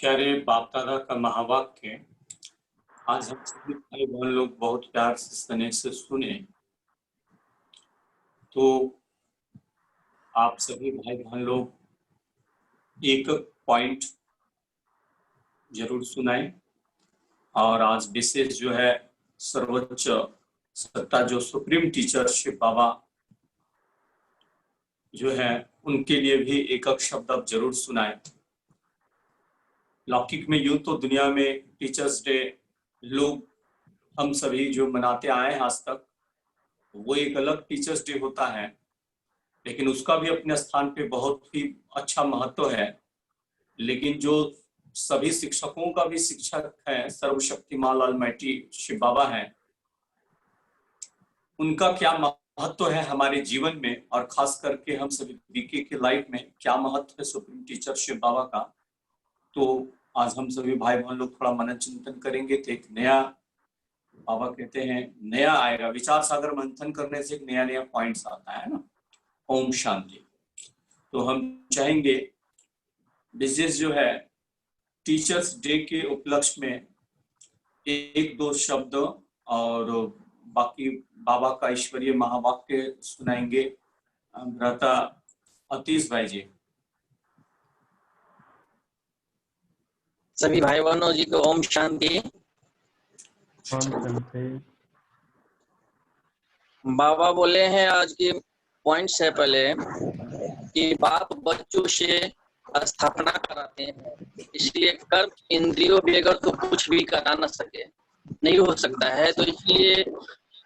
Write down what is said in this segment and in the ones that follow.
प्यारे बाप दादा का महावाक्य आज हम सभी भाई बहन लोग बहुत प्यार से स्नेह से सुने तो आप सभी भाई बहन लोग एक पॉइंट जरूर सुनाएं। और आज विशेष जो है सर्वोच्च सत्ता जो सुप्रीम टीचर शिव बाबा जो है उनके लिए भी एक शब्द आप जरूर सुनाएं। लौकिक में यूं तो दुनिया में टीचर्स डे लोग हम सभी जो मनाते आए हैं आज तक, वो एक अलग टीचर्स डे होता है, लेकिन उसका भी अपने स्थान पे बहुत ही अच्छा महत्व है। लेकिन जो सभी शिक्षकों का भी शिक्षक है सर्वशक्तिमान ऑलमाइटी शिव बाबा है, उनका क्या महत्व है हमारे जीवन में और खास करके हम सभी बीके के लाइफ में क्या महत्व है सुप्रीम टीचर शिव बाबा का। तो आज हम सभी भाई बहन लोग थोड़ा मनन चिंतन करेंगे तो एक नया, बाबा कहते हैं नया आएगा, विचार सागर मंथन करने से एक नया नया पॉइंट्स आता है ना। ओम शांति। तो हम चाहेंगे विशेष जो है टीचर्स डे के उपलक्ष्य में एक दो शब्द और बाकी बाबा का ईश्वरीय महावाक्य सुनाएंगे। भ्राता अतीश भाई जी। सभी भाई बहनों जी को ओम शांति। ओम शांति। बाबा बोले हैं आज के पॉइंट से पहले कि बाप बच्चों से स्थापना कराते हैं, इसलिए कर्म इंद्रियों बगैर तो कुछ भी करा न सके, नहीं हो सकता है। तो इसलिए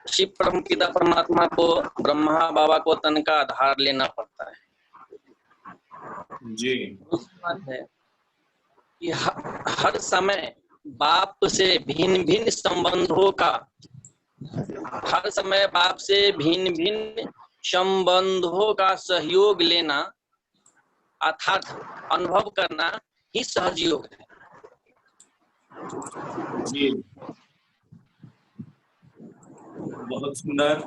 शिव परम पिता परमात्मा को, ब्रह्मा बाबा को तन का आधार लेना पड़ता है जी। दूसरी बात है कि हर समय बाप से भिन्न भिन्न संबंधों का, हर समय बाप से भिन्न भिन्न संबंधों का सहयोग लेना अर्थात अनुभव करना ही सहज योग है। जी बहुत सुंदर।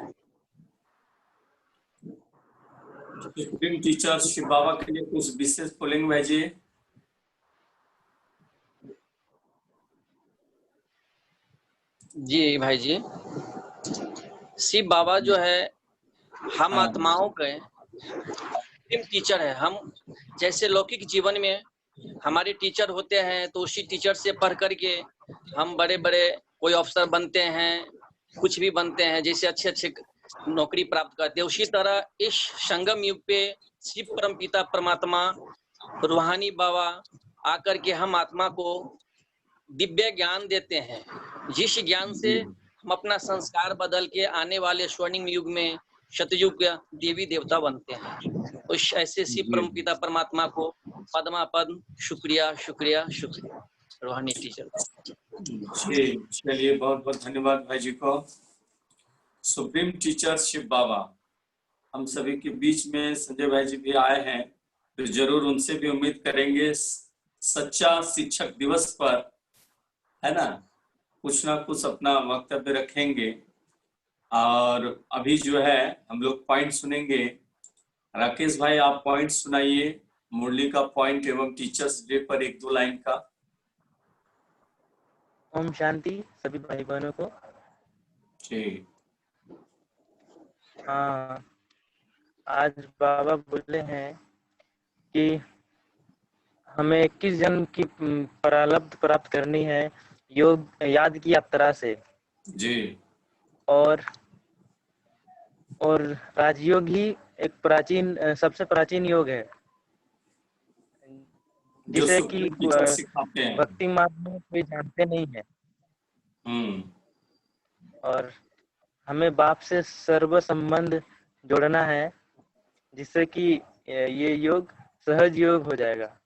सुप्रीम टीचर शिव बाबा के लिए कुछ विशेष बोलेंगे भाई जी। जी भाई जी, शिव बाबा जो है हम आत्माओं के टीचर है। हम जैसे लौकिक जीवन में हमारे टीचर होते हैं तो उसी टीचर से पढ़ करके हम बड़े बड़े कोई अफसर बनते हैं, कुछ भी बनते हैं, जैसे अच्छे अच्छे नौकरी प्राप्त करते हैं। उसी तरह इस संगम युग पे शिव परम पिता परमात्मा रूहानी बाबा आकर के हम आत्मा को दिव्य ज्ञान देते हैं, जिस ज्ञान से हम अपना संस्कार बदल के आने वाले स्वर्णिम युग में सतयुग का देवी देवता बनते हैं। तो ऐसे शिव परम पिता परमात्मा को पद्मा पद्म शुक्रिया शुक्रिया शुक्रिया रूहानी टीचर। जी चलिए, बहुत बहुत धन्यवाद भाई जी को। सुप्रीम टीचर शिव बाबा हम सभी के बीच में संजय भाई जी भी आए हैं, तो जरूर उनसे भी उम्मीद करेंगे सच्चा शिक्षक दिवस पर, है ना, कुछ ना कुछ अपना वक्तव्य रखेंगे। और अभी जो है हम लोग पॉइंट सुनेंगे। राकेश भाई आप पॉइंट सुनाइए, मुरली का पॉइंट एवं टीचर्स डे पर एक दो लाइन का। ओम शांति सभी भाई बहनों को। जी हाँ, आज बाबा बोले हैं कि हमें 21 जन्म की प्रारब्ध प्राप्त करनी है योग याद की यात्रा से। जी। और राजयोग ही एक प्राचीन सबसे प्राचीन योग है, जिसे कि भक्ति मार्ग में कोई जानते नहीं है। और हमें बाप से सर्व संबंध जोड़ना है, जिससे कि ये योग सहज योग हो जाएगा।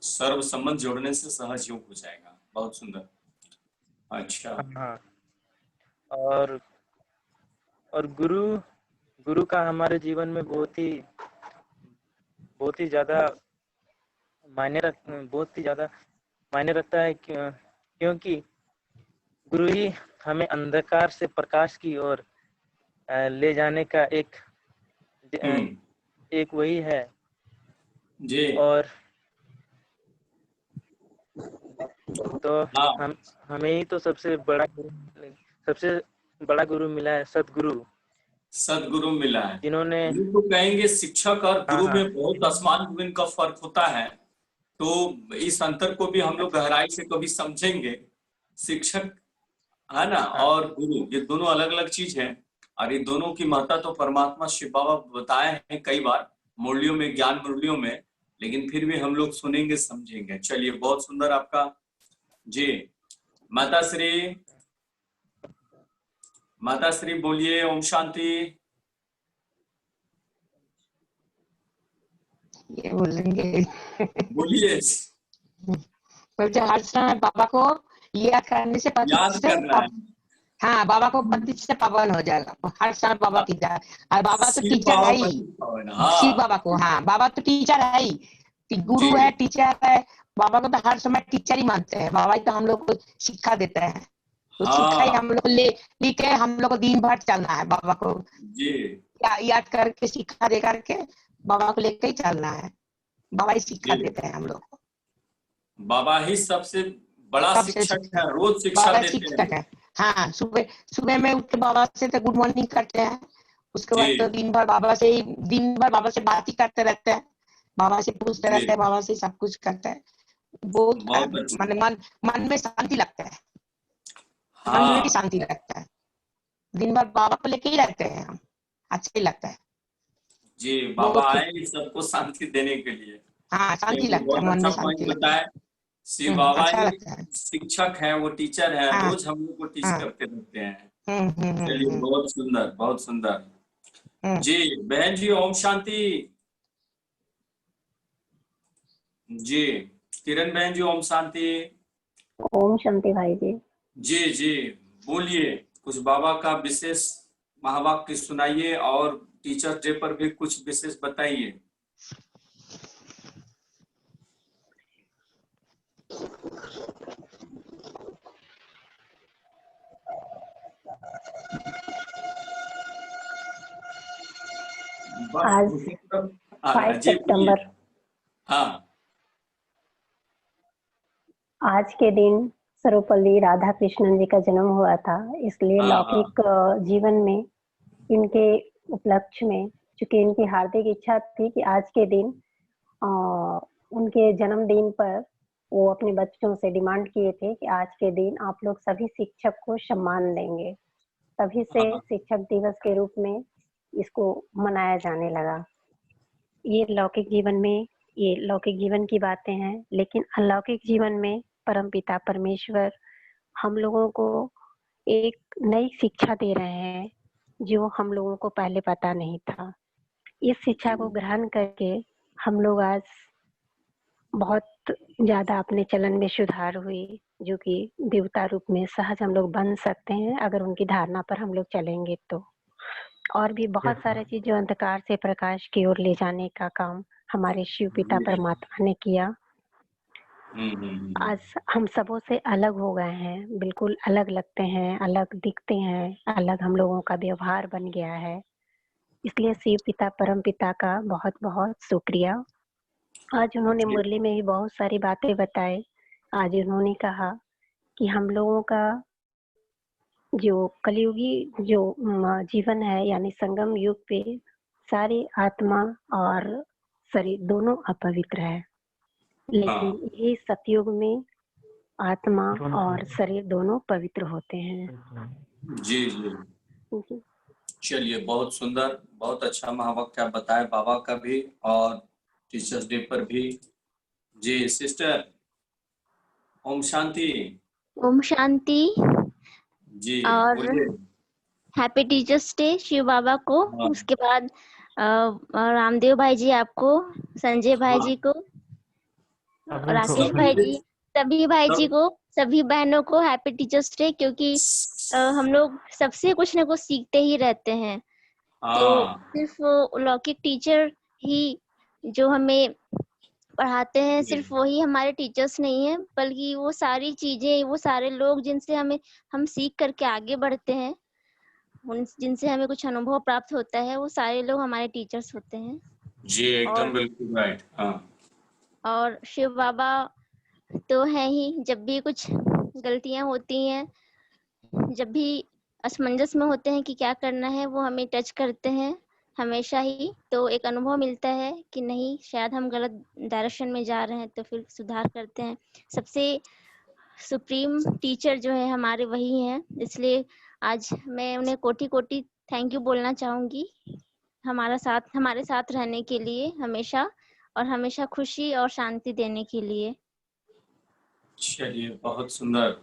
सर्व संबंध जोड़ने से सहज योग हो जाएगा। बहुत सुंदर। अच्छा। हाँ, और गुरु का हमारे जीवन में बहुत ही ज्यादा मायने रखता है, क्योंकि गुरु ही हमें अंधकार से प्रकाश की ओर ले जाने का एक वही है जी। और तो हाँ हमें ही तो सबसे बड़ा गुरु मिला है, सतगुरु, सदगुरु मिला है। जिन्होंने ये तो कहेंगे शिक्षक और हाँ गुरु हाँ में बहुत आसमान जमीन का फर्क होता है। तो इस अंतर को भी हम लोग गहराई से कभी समझेंगे। शिक्षक है ना, हाँ और गुरु ये दोनों अलग अलग चीज है। और ये दोनों की महत्ता तो परमात्मा शिव बाबा बताए हैं कई बार मुरलियों में, ज्ञान मुरलियों में। लेकिन फिर भी हम लोग सुनेंगे समझेंगे। चलिए बहुत सुंदर आपका जी। माता श्री, माता श्री बोलिए ओम शांति। ये बोलेंगे बोलिए। बोलते हर समय बाबा को याद करने से पति याद से करना है। हाँ, बाबा को पति से पावन हो जाएगा। हर समय बाबा की याद। और बाबा तो शिव टीचर बाबा है ही, पति पावन, शिव हाँ बाबा को। हाँ, बाबा तो टीचर है ही, गुरु है, जी टीचर है। बाबा को तो हर समय टीचर ही मानते हैं। बाबा ही तो हम लोग को शिक्षा देते हैं। तो शिक्षा ही हाँ हम लोग को ले के हम लोग को दिन भर चलना है। बाबा को जी याद करके, शिक्षा दे करके बाबा को लेके ही चलना है। बाबा ही शिक्षा जी। देते हैं हम लोग को। बाबा ही सबसे बड़ा सबसे शिक्षक है, रोज शिक्षा बाबा देते हैं। शिक्षक है। हाँ, सुबह सुबह में उठ के बाबा से तो गुड मॉर्निंग करते हैं। उसके बाद तो जी दिन भर बाबा से बात ही करते रहते हैं। बाबा से पूछते जी रहते हैं, बाबा से सब कुछ करते हैं। बहुत बहुत अच्छा। मन में शांति लगता है। मन में भी हाँ शांति लगता है। दिन भर बाबा को लेके ही रहते हैं हम। अच्छा ही लगता है। जी, बाबा बहुत आए सबको शांति देने के लिए। हाँ, शांति चलिए लगता है, बहुत मन में अच्छा शांति पॉइंट लगता है। बताए। शिव बाबा अच्छा ही लगता है। शिक्षक है, वो टीचर है, हाँ रोज हम लोग को टीच हाँ। करते रहते हैं। हम्म हम्म हम्म चलिए हम्म बहुत सुंदर बहुत सुंदर। हम्म। जी बहन जी ओम शांति। जी किरण बहन जी ओम शांति। ओम शांति भाई जी। जी जी बोलिए, कुछ बाबा का विशेष महावाक्य सुनाइए और टीचर डे पर भी कुछ विशेष बताइए। आज हाँ 5 जी बोलिए। सितंबर, हाँ आज के दिन सर्वपल्ली राधा कृष्णन जी का जन्म हुआ था, इसलिए हाँ हाँ लौकिक जीवन में इनके उपलक्ष्य में, चूंकि इनकी हार्दिक इच्छा थी कि आज के दिन उनके जन्मदिन पर वो अपने बच्चों से डिमांड किए थे कि आज के दिन आप लोग सभी शिक्षक को सम्मान देंगे। तभी से हाँ शिक्षक दिवस के रूप में इसको मनाया जाने लगा। ये लौकिक जीवन की बातें हैं, लेकिन अलौकिक जीवन में परमपिता परमेश्वर हम लोगों को एक नई शिक्षा दे रहे हैं जो हम लोगों को पहले पता नहीं था। इस शिक्षा को ग्रहण करके हम लोग आज बहुत ज्यादा अपने चलन में सुधार हुई, जो कि देवता रूप में सहज हम लोग बन सकते हैं अगर उनकी धारणा पर हम लोग चलेंगे तो। और भी बहुत सारे चीज जो अंधकार से प्रकाश की ओर ले जाने का काम हमारे शिव पिता परमात्मा ने किया। आज हम सबों से अलग हो गए हैं, बिल्कुल अलग लगते हैं, अलग दिखते हैं, अलग हम लोगों का व्यवहार बन गया है। इसलिए शिव पिता परम पिता का बहुत बहुत शुक्रिया। आज उन्होंने मुरली में भी बहुत सारी बातें बताई। आज उन्होंने कहा कि हम लोगों का जो कलयुगी जो जीवन है, यानी संगम युग पे सारी आत्मा और शरीर दोनों अपवित्र है, लेकिन ये सतयुग में आत्मा और शरीर दोनों पवित्र होते हैं। जी जी चलिए बहुत सुंदर, बहुत अच्छा महावाक्य आप बताए बाबा का भी और टीचर्स डे पर भी। जी सिस्टर ओम शांति। ओम शांति जी और बोलिए। हैप्पी टीचर्स डे शिव बाबा को। हाँ उसके बाद रामदेव भाई जी आपको, संजय भाई जी को, राकेश भाई जी, सभी भाई जी को, सभी बहनों को हैप्पी टीचर्स डे। क्योंकि हम लोग सबसे कुछ न कुछ सीखते ही रहते हैं। तो सिर्फ लौकिक टीचर ही जो हमें पढ़ाते हैं, सिर्फ वही हमारे टीचर्स नहीं है, बल्कि वो सारी चीजें, वो सारे लोग जिनसे हम सीख करके आगे बढ़ते हैं, जिनसे हमें कुछ अनुभव प्राप्त होता है, वो सारे लोग हमारे टीचर्स होते हैं। जी एकदम बिल्कुल राइट। हाँ और शिव बाबा तो है ही, जब भी कुछ गलतियां होती हैं, जब भी असमंजस में होते हैं कि क्या करना है, वो हमें टच करते हैं हमेशा ही, तो एक अनुभव मिलता है कि नहीं, शायद हम गलत डायरेक्शन में जा रहे हैं, तो फिर सुधार करते हैं। सबसे सुप्रीम टीचर जो है हमारे वही हैं, इसलिए आज मैं उन्हें कोटि कोटि थैंक यू बोलना चाहूंगी, हमारे साथ रहने के लिए हमेशा, और हमेशा खुशी और शांति देने के लिए। चलिए, बहुत सुंदर,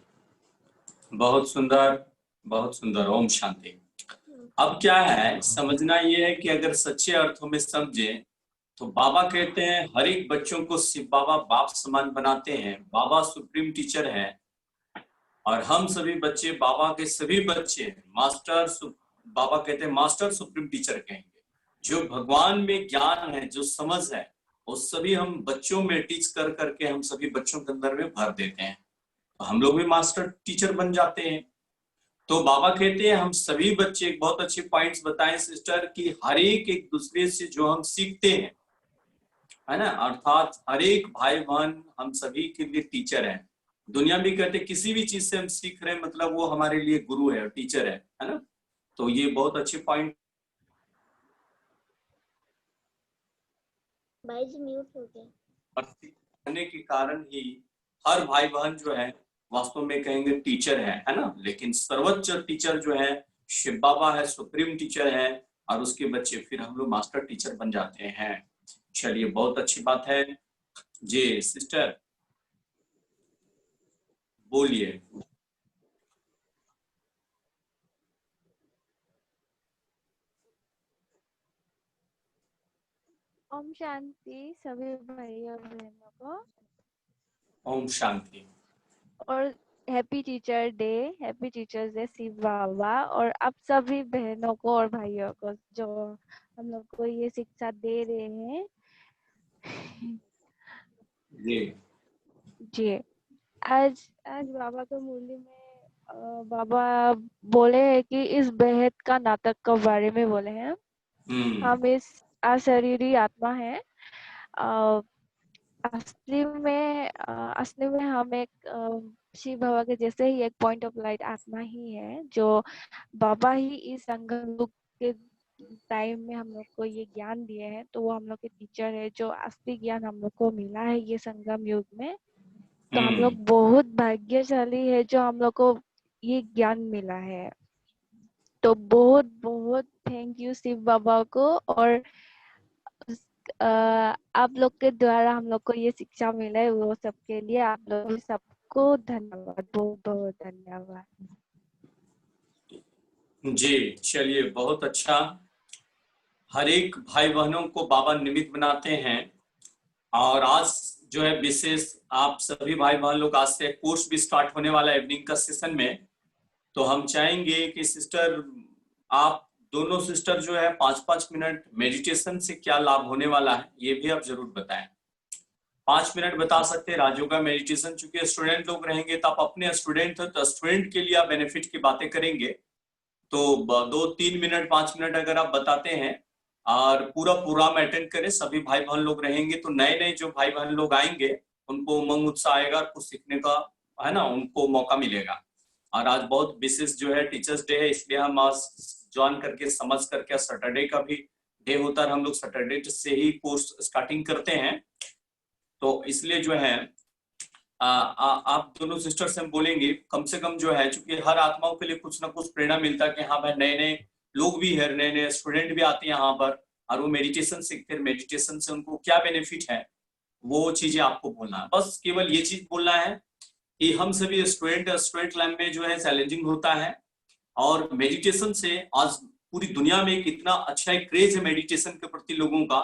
बहुत सुंदर, बहुत सुंदर। ओम शांति। अब क्या है, समझना ये है कि अगर सच्चे अर्थों में समझे तो बाबा कहते हैं हर एक बच्चों को शिव बाबा बाप समान बनाते हैं, बाबा सुप्रीम टीचर है, और हम सभी बच्चे बाबा के सभी बच्चे मास्टर, बाबा कहते हैं मास्टर सुप्रीम टीचर कहेंगे। जो भगवान में ज्ञान है, जो समझ है, वो सभी हम बच्चों में टीच कर करके हम सभी बच्चों के अंदर में भर देते हैं, तो हम लोग भी मास्टर टीचर बन जाते हैं। तो बाबा कहते हैं हम सभी बच्चे, बहुत अच्छे पॉइंट्स बताएं सिस्टर, कि हर एक दूसरे से जो हम सीखते हैं, है ना, अर्थात हर एक भाई बहन हम सभी के लिए टीचर है। दुनिया भी कहते किसी भी चीज से हम सीख रहे हैं, मतलब वो हमारे लिए गुरु है, टीचर है ना। तो ये बहुत अच्छे पॉइंट। भाई जी म्यूट हो गए। करने के कारण ही हर भाई बहन जो है वास्तव में कहेंगे टीचर है ना। लेकिन सर्वोच्च टीचर जो है शिव बाबा है, सुप्रीम टीचर है, और उसके बच्चे फिर हम लोग मास्टर टीचर बन जाते हैं। चलिए, बहुत अच्छी बात है जी। सिस्टर बोलिए। ओम शांति सभी भाई और बहनों को। ओम शांति। और happy teacher day, happy teachers day Shiv Baba, और आप सभी बहनों को और भाइयों को जो हम लोग को ये शिक्षा दे रहे हैं जी। आज बाबा के मुरली में बाबा बोले हैं कि इस बेहद का नाटक के बारे में बोले हैं। हम इस अशरीरी आत्मा है, असली में हम एक शिव बाबा के जैसे ही एक पॉइंट ऑफ लाइट आत्मा ही है, जो बाबा ही इस संगम युग के टाइम में हम लोग को ये ज्ञान दिए हैं। तो वो हम लोग के टीचर है, जो असली ज्ञान हम लोग को मिला है ये संगम युग में। तो हम लोग बहुत भाग्यशाली है जो हम लोग को ये ज्ञान मिला है। तो बहुत बहुत थैंक यू शिव बाबा को, और आप लोग के द्वारा हम लोग को ये शिक्षा मिला है, वो सबके लिए आप लोग सबको धन्यवाद, बहुत बहुत धन्यवाद जी। चलिए, बहुत अच्छा। हर एक भाई बहनों को बाबा निमित्त बनाते हैं, और आज जो है विशेष आप सभी भाई बहन लोग, आज से कोर्स भी स्टार्ट होने वाला है इवनिंग का सेशन में। तो हम चाहेंगे कि सिस्टर, आप दोनों सिस्टर जो है 5-5 मिनट मेडिटेशन से क्या लाभ होने वाला है ये भी आप जरूर बताएं। 5 मिनट बता सकते हैं राजयोगा मेडिटेशन। चूंकि स्टूडेंट लोग रहेंगे तो आप अपने स्टूडेंट हो, तो स्टूडेंट के लिए आप बेनिफिट की बातें करेंगे, तो 2-3 मिनट 5 मिनट अगर आप बताते हैं और पूरा प्रोग्राम अटेंड करें, सभी भाई बहन लोग रहेंगे, तो नए नए जो भाई बहन लोग आएंगे उनको उमंग उत्साह आएगा, कुछ सीखने का, है ना, उनको मौका मिलेगा। और आज बहुत विशेष जो है टीचर्स डे है, इसलिए हम आज ज्वाइन करके समझ करके, सैटरडे का भी डे होता है, हम लोग सैटरडे से ही कोर्स स्टार्टिंग करते हैं। तो इसलिए जो है आप दोनों सिस्टर से हम बोलेंगे कम से कम जो है, चूंकि हर आत्माओं के लिए कुछ ना कुछ प्रेरणा मिलता है कि हाँ भाई, नए नए लोग भी है, नए नए स्टूडेंट भी आते हैं यहाँ पर, और वो मेडिटेशन सीखते हैं। मेडिटेशन से उनको क्या बेनिफिट है वो चीजें आपको बोलना है। बस केवल ये चीज बोलना है कि हम सभी स्टूडेंट लाइन में जो है चैलेंजिंग होता है, और मेडिटेशन से आज पूरी दुनिया में एक इतना अच्छा एक क्रेज है मेडिटेशन के प्रति लोगों का,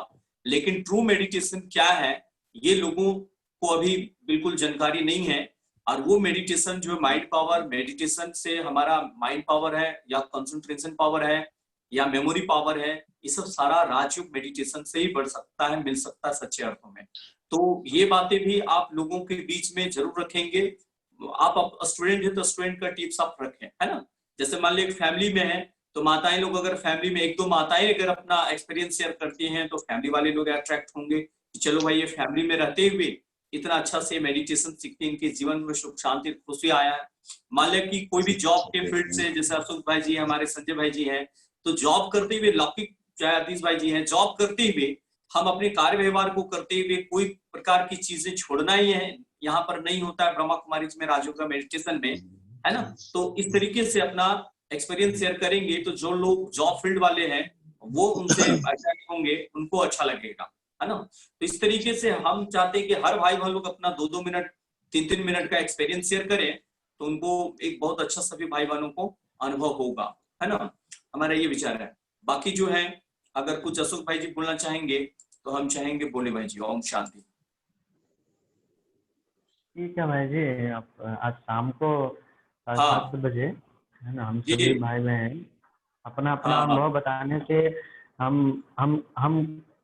लेकिन ट्रू मेडिटेशन क्या है ये लोगों को अभी बिल्कुल जानकारी नहीं है। और वो मेडिटेशन जो माइंड पावर, मेडिटेशन से हमारा माइंड पावर है या कंसंट्रेशन पावर है या मेमोरी पावर है, ये सब सारा राजयोग मेडिटेशन से ही बढ़ सकता है, मिल सकता है सच्चे अर्थों में। तो ये बातें भी आप लोगों के बीच में जरूर रखेंगे। आप स्टूडेंट है तो स्टूडेंट का टिप्स आप रखें, है ना। जैसे मान लीजिए फैमिली में है तो माताएं लोग, अगर फैमिली में 1-2 माताएं अगर अपना एक्सपीरियंस शेयर करती हैं तो फैमिली वाले लोग अट्रैक्ट होंगे कि चलो भाई, ये फैमिली में रहते हुए इतना अच्छा से मेडिटेशन सीख के इनके जीवन में सुख शांति खुशी आया है। मान लिया कि कोई भी जॉब के फील्ड से, जैसे अशोक भाई जी हमारे संजय भाई जी हैं, तो जॉब करते हुए, लौकिक चाहे आतिश भाई जी हैं, जॉब करते हुए हम अपने कार्य व्यवहार को करते हुए कोई प्रकार की चीजें छोड़ना ही है, यहाँ पर नहीं होता है ब्रह्मा कुमारी में राजयोगा मेडिटेशन में, है ना। तो इस तरीके से अपना एक्सपीरियंस शेयर करेंगे तो जो लोग जॉब फील्ड वाले हैं वो उनसे अटैच होंगे, उनको अच्छा लगेगा, है ना। तो इस तरीके से हम चाहते हैं कि हर भाई बहन लोग अपना 2-2 मिनट 3-3 मिनट का एक्सपीरियंस शेयर करें, तो उनको एक बहुत अच्छा सभी भाई बहनों को अनुभव होगा, है ना। हमारा ये विचार है। बाकी जो है, अगर कुछ अशोक भाई जी बोलना चाहेंगे तो हम चाहेंगे, बोले भाई जी। ओम शांति। ठीक है भाई जी, आप आज शाम को हाँ 7 बजे, है ना, हम जी, सभी भाई बहन अपना अपना हाँ हाँ अनुभव बताने से हम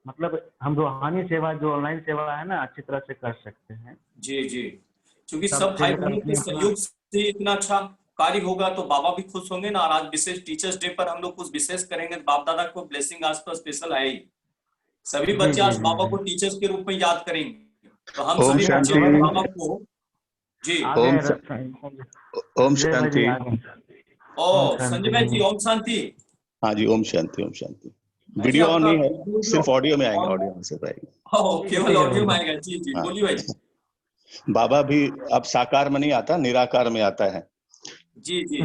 मतलब हम रूहानी सेवा जो ऑनलाइन सेवा है ना अच्छी तरह से कर सकते हैं। जी जी, क्योंकि सब सबसे भाई बहनों के अपने अपना सहयोग से इतना अच्छा कार्य होगा तो बाबा भी खुश होंगे ना। और आज विशेष टीचर्स डे पर हम लोग कुछ विशेष करेंगे, बाप दादा को ब्लेसिंग आज तो स्पेशल है ही। सभी जी बच्चे जी आज जी बाबा जी को टीचर्स के रूप में याद करेंगे, तो हम ओम सभी जी, बच्चे शांति। बाबा को जी। आ ओम गए ओम संजय भाई जी, शांति। आ गए। ओम ओ संजय भाई जी, शांति। ओम शांति। हाँ जी, ओम शांति, ओम शांति। भाई जी वीडियो ऑन आपका नहीं है, वीडियो सिर्फ ऑडियो में आएंगे, ऑन, ऑडियो में सिर्फ आएंगे। केवल ठीक है ऑडियो में भाई। आएगा। जी जी, हाँ, बोलिए भाई जी। बाबा भी अब साकार में नहीं आता, निराकार में आता है। जी जी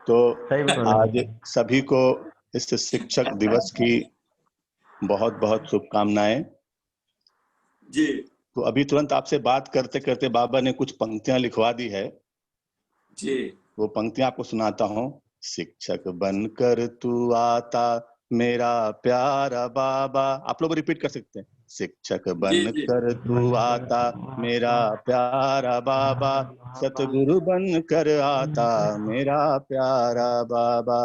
तो सही बोल रहे आज हैं। सभी को इस शिक्षक दिवस की बहुत बहुत शुभकामनाएं। जी तो अभी तुरंत आपसे बात करते करते बाबा ने कुछ पंक्तियां लिखवा दी है, जी वो पंक्तियां आपको सुनाता हूँ। शिक्षक बनकर तू आता मेरा प्यारा बाबा, आप लोग रिपीट कर सकते हैं। शिक्षक जी जी बनकर तू आता मेरा प्यारा बाबा, सतगुरु बनकर आता मेरा प्यारा बाबा।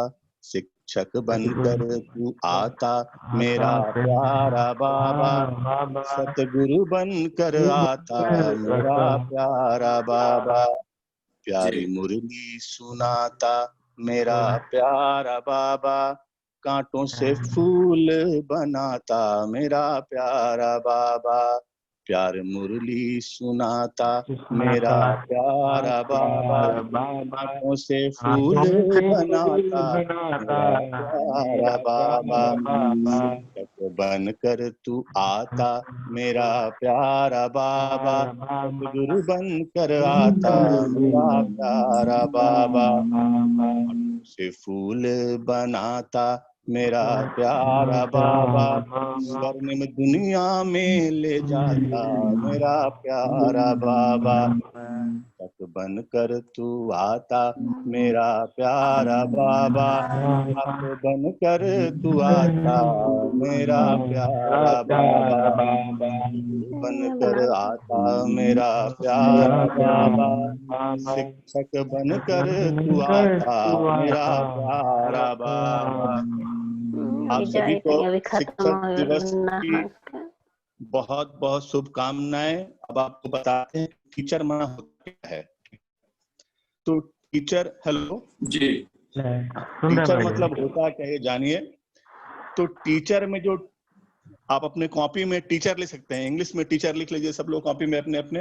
शिक्षक बनकर तू आता मेरा प्यारा बाबा, सतगुरु बनकर आता मेरा प्यारा बाबा। प्यारी जी मुरली सुनाता मेरा प्यारा बाबा, कांटों से फूल बनाता मेरा प्यारा बाबा। प्यार मुरली सुनाता मेरा प्यारा बाबा, कांटों से फूल बनाता मेरा प्यारा बाबा। शिक्षक बनकर तू आता मेरा प्यारा बाबा, सतगुरु बनकर आता मेरा प्यारा बाबा। से फूल बनाता मेरा प्यारा बाबा, स्वर्णिम दुनिया में ले जाता मेरा प्यारा बाबा। तक बनकर तू आता मेरा प्यारा बाबा, आप बनकर तू आता मेरा प्यारा बाबा। बनकर आता मेरा प्यारा बाबा, शिक्षक बनकर तू आता मेरा प्यारा बाबा। आप सभी को अभी खत्म शिक्षक दिवस की हो बहुत बहुत शुभकामनाएं। अब आपको बताते हैं टीचर माना होता क्या है। तो टीचर, हेलो जी टीचर मतलब होता क्या है जानिए। तो टीचर में जो आप अपने कॉपी में टीचर लिख सकते हैं, इंग्लिश में टीचर लिख लीजिए सब लोग कॉपी में अपने अपने।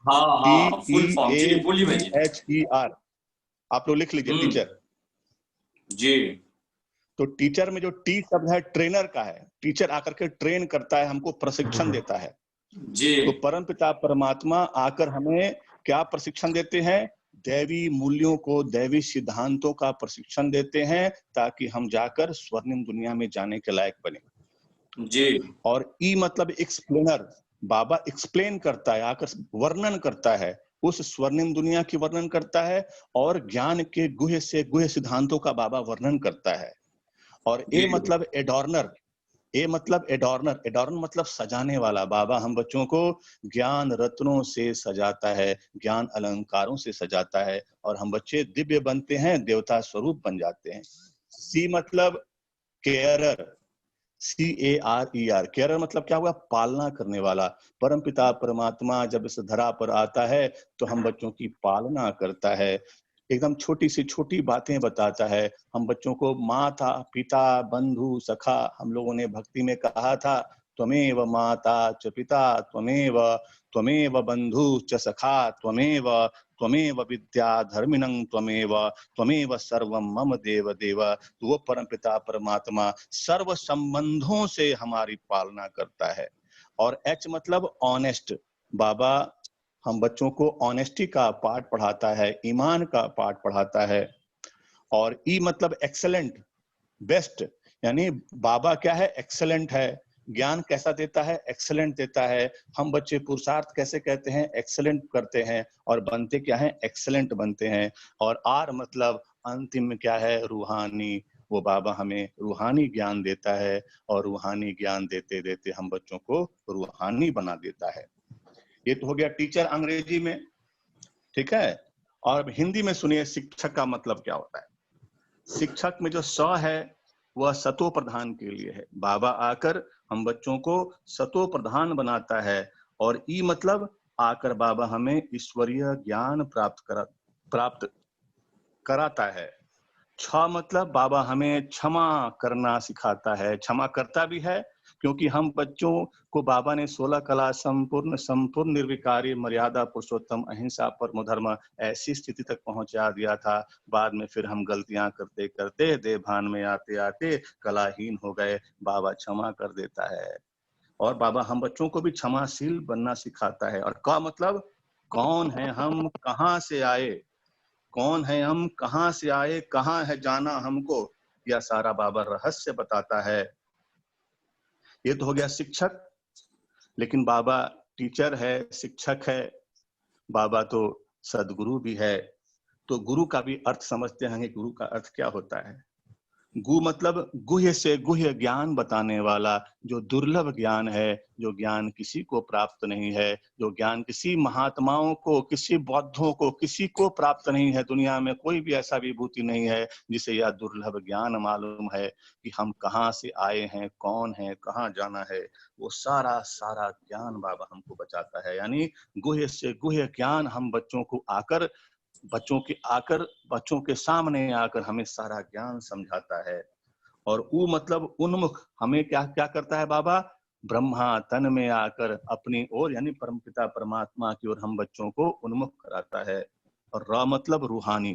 हाँ हाँ, फुल फॉर्म। जी बोलिए भाई जी। TEACHER आप लोग लिख लीजिए टीचर। जी तो टीचर में जो टी शब्द है ट्रेनर का है। टीचर आकर के ट्रेन करता है, हमको प्रशिक्षण देता है। जी तो परम पिता परमात्मा आकर हमें क्या प्रशिक्षण देते हैं? दैवी मूल्यों को, दैवी सिद्धांतों का प्रशिक्षण देते हैं, ताकि हम जाकर स्वर्णिम दुनिया में जाने के लायक बने। जी और ई मतलब एक्सप्लेनर, बाबा एक्सप्लेन करता है, आकर वर्णन करता है, उस स्वर्णिम दुनिया की वर्णन करता है, और ज्ञान के गुह्य से गुह्य सिद्धांतों का बाबा वर्णन करता है। और ए मतलब एडॉर्नर, ए मतलब एडॉर्नर, एडॉर्नर मतलब सजाने वाला। बाबा हम बच्चों को ज्ञान रत्नों से सजाता है, ज्ञान अलंकारों से सजाता है, और हम बच्चे दिव्य बनते हैं, देवता स्वरूप बन जाते हैं। सी मतलब केयरर, CARER, केयरर मतलब क्या हुआ? पालना करने वाला। परमपिता परमात्मा जब इस धरा पर आता है तो हम बच्चों की पालना करता है, एकदम छोटी से छोटी बातें बताता है। हम बच्चों को माता पिता बंधु सखा, हम लोगों ने भक्ति में कहा था, त्वमेव माता च पिता त्वमेव बंधु च सखा त्वमेव विद्या धर्मिणं त्वमेव सर्वं मम देव देव। तो वो परम पिता परमात्मा सर्व संबंधों से हमारी पालना करता है। और एच मतलब ऑनेस्ट, बाबा हम बच्चों को ऑनेस्टी का पाठ पढ़ाता है, ईमान का पाठ पढ़ाता है। और ई मतलब एक्सेलेंट, बेस्ट, यानी बाबा क्या है, एक्सेलेंट है। ज्ञान कैसा देता है, एक्सेलेंट देता है। हम बच्चे पुरुषार्थ कैसे कहते हैं, एक्सेलेंट करते हैं, और बनते क्या है, एक्सेलेंट बनते हैं। और आर मतलब अंतिम में क्या है, रूहानी। वो बाबा हमें रूहानी ज्ञान देता है, और रूहानी ज्ञान देते देते हम बच्चों को रूहानी बना देता है। ये तो हो गया टीचर अंग्रेजी में, ठीक है। और हिंदी में सुनिए शिक्षक का मतलब क्या होता है। शिक्षक में जो स है वह सतो प्रधान के लिए है। बाबा आकर हम बच्चों को सतो प्रधान बनाता है। और ई मतलब आकर बाबा हमें ईश्वरीय ज्ञान प्राप्त कराता है। छ मतलब बाबा हमें क्षमा करना सिखाता है, क्षमा करता भी है, क्योंकि हम बच्चों को बाबा ने 16 कला संपूर्ण निर्विकारी मर्यादा पुरुषोत्तम अहिंसा परमो धर्म ऐसी स्थिति तक पहुंचा दिया था। बाद में फिर हम गलतियां करते करते देवभान में आते आते कलाहीन हो गए, बाबा क्षमा कर देता है। और बाबा हम बच्चों को भी क्षमाशील बनना सिखाता है। और का मतलब कौन है हम, कहाँ से आए, कौन है हम, कहाँ से आए, कहाँ है जाना हमको, यह सारा बाबा रहस्य बताता है। ये तो हो गया शिक्षक। लेकिन बाबा टीचर है, शिक्षक है, बाबा तो सदगुरु भी है। तो गुरु का भी अर्थ समझते हैं कि गुरु का अर्थ क्या होता है। गु मतलब गुह्य से गुह्य ज्ञान बताने वाला, जो दुर्लभ ज्ञान है, जो ज्ञान किसी को प्राप्त नहीं है, जो ज्ञान किसी महात्माओं को, किसी बौद्धों को, किसी को प्राप्त नहीं है। दुनिया में कोई भी ऐसा विभूति नहीं है जिसे यह दुर्लभ ज्ञान मालूम है कि हम कहाँ से आए हैं, कौन है, कहाँ जाना है। वो सारा सारा ज्ञान बाबा हमको बचाता है। यानी गुह्य से गुह्य ज्ञान हम बच्चों के सामने आकर हमें सारा ज्ञान समझाता है। और ऊ मतलब उन्मुख, हमें क्या क्या करता है बाबा, ब्रह्मा तन में आकर अपनी ओर यानी परमपिता परमात्मा की ओर हम बच्चों को उन्मुख कराता है। और र मतलब रूहानी,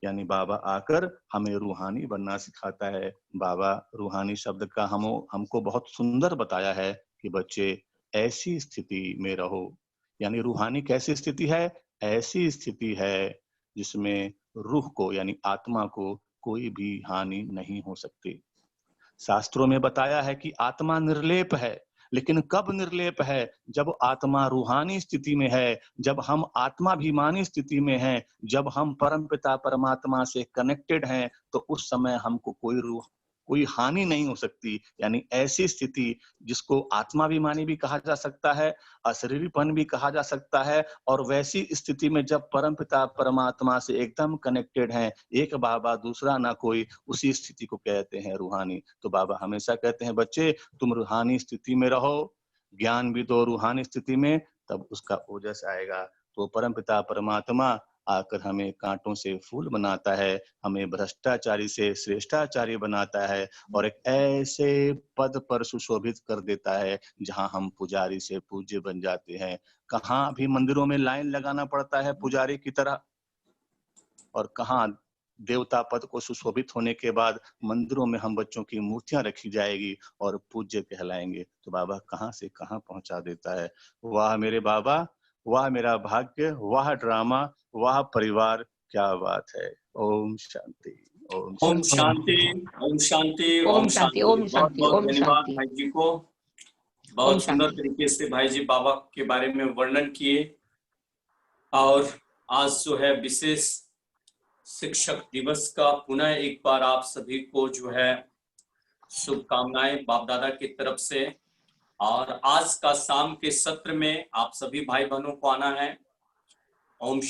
यानी बाबा आकर हमें रूहानी बनना सिखाता है। बाबा रूहानी शब्द का हमको बहुत सुंदर बताया है कि बच्चे ऐसी स्थिति में रहो। यानी रूहानी कैसी स्थिति है, ऐसी स्थिति है जिसमें रूह को यानी आत्मा को कोई भी हानि नहीं हो सकती। शास्त्रों में बताया है कि आत्मा निर्लेप है, लेकिन कब निर्लेप है, जब आत्मा रूहानी स्थिति में है, जब हम आत्माभिमानी स्थिति में हैं, जब हम परमपिता परमात्मा से कनेक्टेड हैं, तो उस समय हमको कोई हानि नहीं हो सकती। यानी ऐसी स्थिति जिसको आत्माभिमानी भी कहा जा सकता है, अशरीरीपन भी कहा जा सकता है। और वैसी स्थिति में जब परमपिता परमात्मा से एकदम कनेक्टेड हैं, एक बाबा दूसरा ना कोई, उसी स्थिति को कहते हैं रूहानी। तो बाबा हमेशा कहते हैं बच्चे तुम रूहानी स्थिति में रहो, ज्ञान भी दो रूहानी स्थिति में, तब उसका ओजस आएगा। तो परमपिता परमात्मा आकर हमें कांटों से फूल बनाता है, हमें भ्रष्टाचारी से श्रेष्ठाचारी बनाता है, और एक ऐसे पद पर सुशोभित कर देता है जहां हम पुजारी से पूज्य बन जाते हैं। कहाँ भी मंदिरों में लाइन लगाना पड़ता है पुजारी की तरह, और कहाँ देवता पद को सुशोभित होने के बाद मंदिरों में हम बच्चों की मूर्तियां रखी जाएगी और पूज्य कहलाएंगे। तो बाबा कहाँ से कहाँ पहुंचा देता है। वाह मेरे बाबा, वाह मेरा भाग्य, वाह ड्रामा, वाह परिवार, क्या बात है। ओम शांति, ओम ओम शांति। शांति, ओम शांति, ओम ओम शांति, शांति। ओम बहुत शांति, बहुत ओम धन्यवाद शांति, भाई जी को। ओम बहुत सुंदर शांति। तरीके से भाई जी बाबा के बारे में वर्णन किए। और आज जो है विशेष शिक्षक दिवस का पुनः एक बार आप सभी को जो है शुभकामनाएं बाप दादा की तरफ से। और आज का शाम के सत्र में आप सभी भाई बहनों को आना है। ओम